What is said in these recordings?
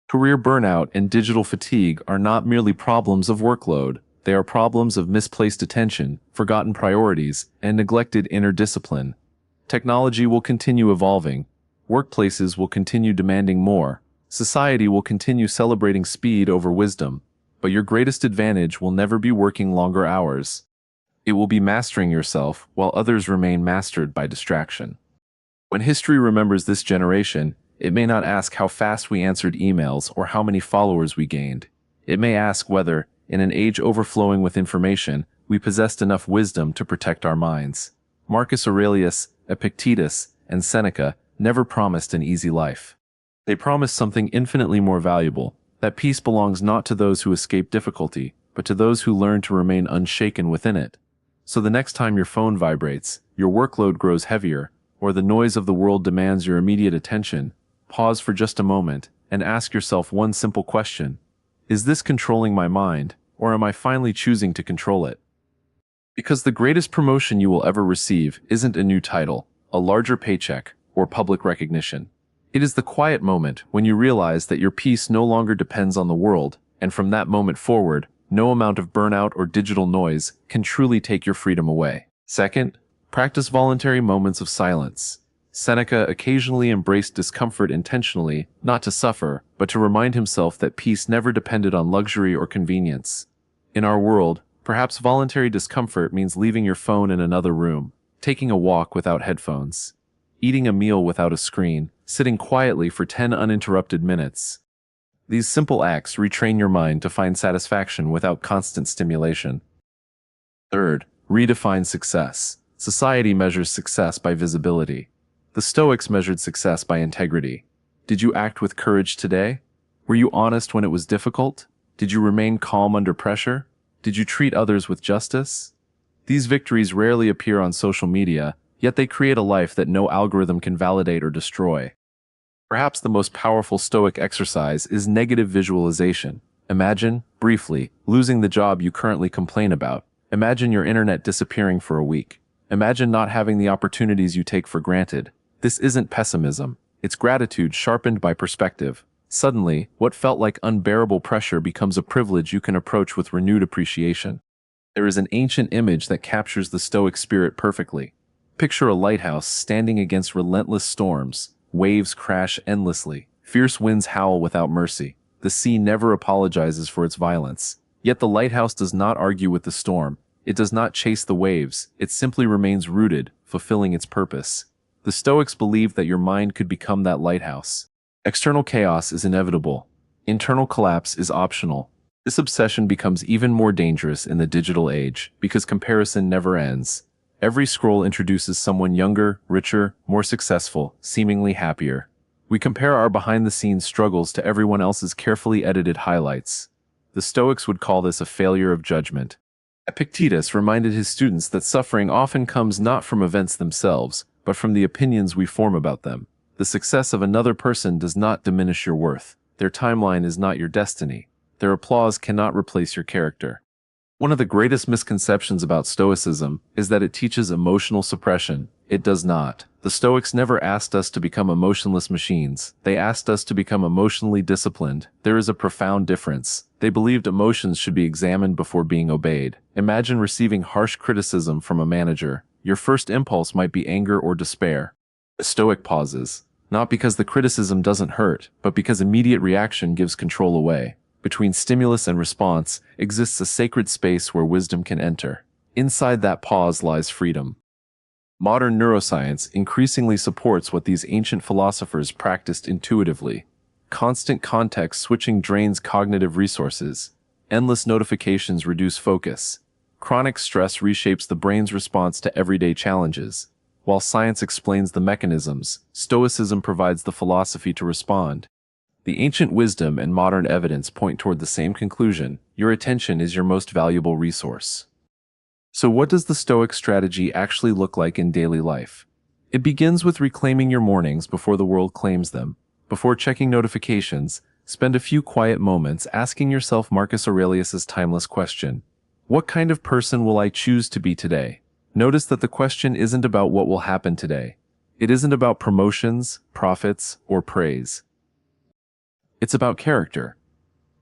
Career burnout and digital fatigue are not merely problems of workload, they are problems of misplaced attention, forgotten priorities, and neglected inner discipline. Technology will continue evolving, workplaces will continue demanding more, society will continue celebrating speed over wisdom, but your greatest advantage will never be working longer hours. It will be mastering yourself while others remain mastered by distraction. When history remembers this generation, it may not ask how fast we answered emails or how many followers we gained. It may ask whether, in an age overflowing with information, we possessed enough wisdom to protect our minds. Marcus Aurelius, Epictetus, and Seneca never promised an easy life. They promised something infinitely more valuable, that peace belongs not to those who escape difficulty, but to those who learn to remain unshaken within it. So the next time your phone vibrates, your workload grows heavier, or the noise of the world demands your immediate attention, pause for just a moment and ask yourself one simple question. Is this controlling my mind, or am I finally choosing to control it? Because the greatest promotion you will ever receive isn't a new title, a larger paycheck, or public recognition. It is the quiet moment when you realize that your peace no longer depends on the world, and from that moment forward, no amount of burnout or digital noise can truly take your freedom away. Second, practice voluntary moments of silence. Seneca occasionally embraced discomfort intentionally, not to suffer, but to remind himself that peace never depended on luxury or convenience. In our world, perhaps voluntary discomfort means leaving your phone in another room, taking a walk without headphones, eating a meal without a screen, sitting quietly for 10 uninterrupted minutes. These simple acts retrain your mind to find satisfaction without constant stimulation. Third, redefine success. Society measures success by visibility. The Stoics measured success by integrity. Did you act with courage today? Were you honest when it was difficult? Did you remain calm under pressure? Did you treat others with justice? These victories rarely appear on social media, yet they create a life that no algorithm can validate or destroy. Perhaps the most powerful Stoic exercise is negative visualization. Imagine, briefly, losing the job you currently complain about. Imagine your internet disappearing for a week. Imagine not having the opportunities you take for granted. This isn't pessimism. It's gratitude sharpened by perspective. Suddenly, what felt like unbearable pressure becomes a privilege you can approach with renewed appreciation. There is an ancient image that captures the Stoic spirit perfectly. Picture a lighthouse standing against relentless storms. Waves crash endlessly. Fierce winds howl without mercy. The sea never apologizes for its violence. Yet the lighthouse does not argue with the storm. It does not chase the waves. It simply remains rooted, fulfilling its purpose. The Stoics believed that your mind could become that lighthouse. External chaos is inevitable. Internal collapse is optional. This obsession becomes even more dangerous in the digital age because comparison never ends. Every scroll introduces someone younger, richer, more successful, seemingly happier. We compare our behind-the-scenes struggles to everyone else's carefully edited highlights. The Stoics would call this a failure of judgment. Epictetus reminded his students that suffering often comes not from events themselves, but from the opinions we form about them. The success of another person does not diminish your worth. Their timeline is not your destiny. Their applause cannot replace your character. One of the greatest misconceptions about Stoicism is that it teaches emotional suppression. It does not. The Stoics never asked us to become emotionless machines. They asked us to become emotionally disciplined. There is a profound difference. They believed emotions should be examined before being obeyed. Imagine receiving harsh criticism from a manager. Your first impulse might be anger or despair. The Stoic pauses, not because the criticism doesn't hurt, but because immediate reaction gives control away. Between stimulus and response exists a sacred space where wisdom can enter. Inside that pause lies freedom. Modern neuroscience increasingly supports what these ancient philosophers practiced intuitively. Constant context switching drains cognitive resources. Endless notifications reduce focus. Chronic stress reshapes the brain's response to everyday challenges. While science explains the mechanisms, Stoicism provides the philosophy to respond. The ancient wisdom and modern evidence point toward the same conclusion: your attention is your most valuable resource. So what does the Stoic strategy actually look like in daily life? It begins with reclaiming your mornings before the world claims them. Before checking notifications, spend a few quiet moments asking yourself Marcus Aurelius's timeless question: what kind of person will I choose to be today? Notice that the question isn't about what will happen today. It isn't about promotions, profits, or praise. It's about character.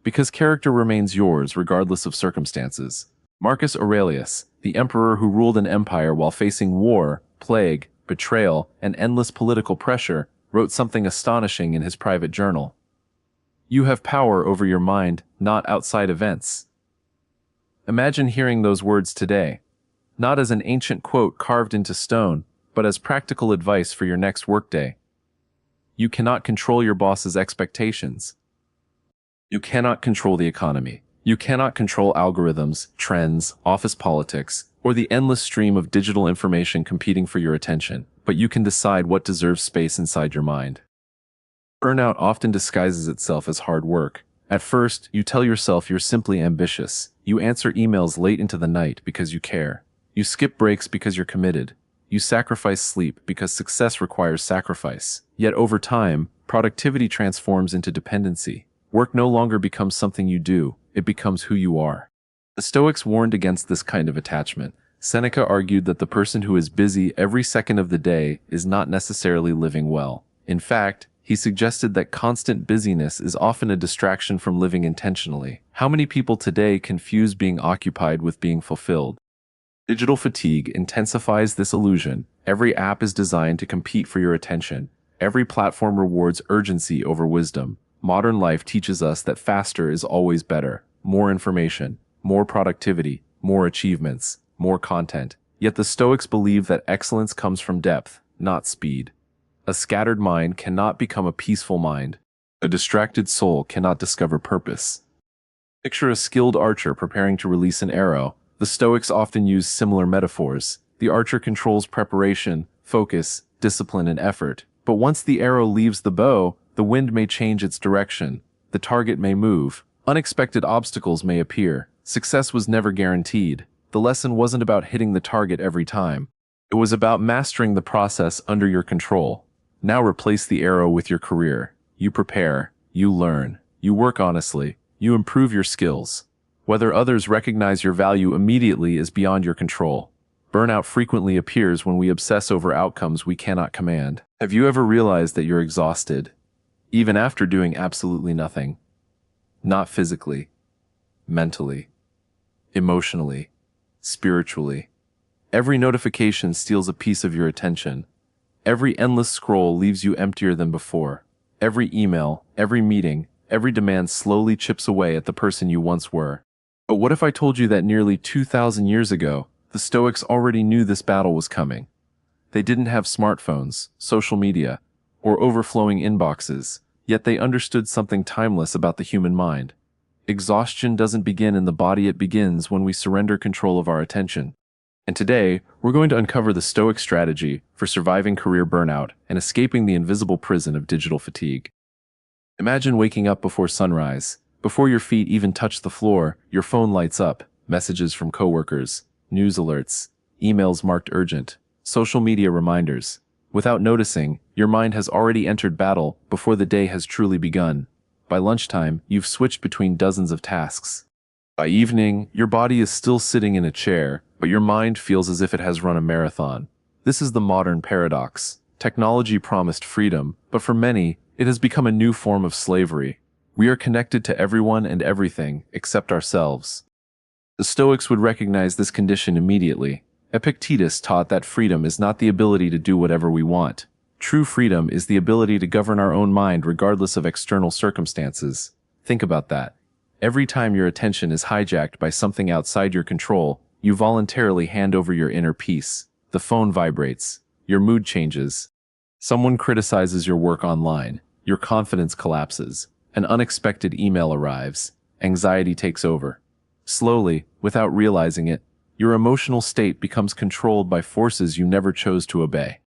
Because character remains yours regardless of circumstances. Marcus Aurelius, the emperor who ruled an empire while facing war, plague, betrayal, and endless political pressure, wrote something astonishing in his private journal. You have power over your mind, not outside events. Imagine hearing those words today, not as an ancient quote carved into stone, but as practical advice for your next workday. You cannot control your boss's expectations. You cannot control the economy. You cannot control algorithms, trends, office politics, or the endless stream of digital information competing for your attention, but you can decide what deserves space inside your mind. Burnout often disguises itself as hard work. At first, you tell yourself you're simply ambitious. You answer emails late into the night because you care. You skip breaks because you're committed. You sacrifice sleep because success requires sacrifice. Yet over time, productivity transforms into dependency. Work no longer becomes something you do, it becomes who you are. The Stoics warned against this kind of attachment. Seneca argued that the person who is busy every second of the day is not necessarily living well. In fact, he suggested that constant busyness is often a distraction from living intentionally. How many people today confuse being occupied with being fulfilled? Digital fatigue intensifies this illusion. Every app is designed to compete for your attention. Every platform rewards urgency over wisdom. Modern life teaches us that faster is always better. More information, more productivity, more achievements, more content. Yet the Stoics believe that excellence comes from depth, not speed. A scattered mind cannot become a peaceful mind. A distracted soul cannot discover purpose. Picture a skilled archer preparing to release an arrow. The Stoics often use similar metaphors. The archer controls preparation, focus, discipline, and effort. But once the arrow leaves the bow, the wind may change its direction. The target may move. Unexpected obstacles may appear. Success was never guaranteed. The lesson wasn't about hitting the target every time. It was about mastering the process under your control. Now replace the arrow with your career. You prepare, you learn, you work honestly, you improve your skills. Whether others recognize your value immediately is beyond your control. Burnout frequently appears when we obsess over outcomes we cannot command. Have you ever realized that you're exhausted, even after doing absolutely nothing? Not physically, mentally, emotionally, spiritually. Every notification steals a piece of your attention. Every endless scroll leaves you emptier than before. Every email, every meeting, every demand slowly chips away at the person you once were. But what if I told you that nearly 2,000 years ago, the Stoics already knew this battle was coming? They didn't have smartphones, social media, or overflowing inboxes, yet they understood something timeless about the human mind. Exhaustion doesn't begin in the body, it begins when we surrender control of our attention. And today, we're going to uncover the Stoic strategy for surviving career burnout and escaping the invisible prison of digital fatigue. Imagine waking up before sunrise. Before your feet even touch the floor, your phone lights up. Messages from coworkers, news alerts, emails marked urgent, social media reminders. Without noticing, your mind has already entered battle before the day has truly begun. By lunchtime, you've switched between dozens of tasks. By evening, your body is still sitting in a chair, but your mind feels as if it has run a marathon. This is the modern paradox. Technology promised freedom, but for many, it has become a new form of slavery. We are connected to everyone and everything except ourselves. The Stoics would recognize this condition immediately. Epictetus taught that freedom is not the ability to do whatever we want. True freedom is the ability to govern our own mind regardless of external circumstances. Think about that. Every time your attention is hijacked by something outside your control, you voluntarily hand over your inner peace. The phone vibrates. Your mood changes. Someone criticizes your work online. Your confidence collapses. An unexpected email arrives. Anxiety takes over. Slowly, without realizing it, your emotional state becomes controlled by forces you never chose to obey.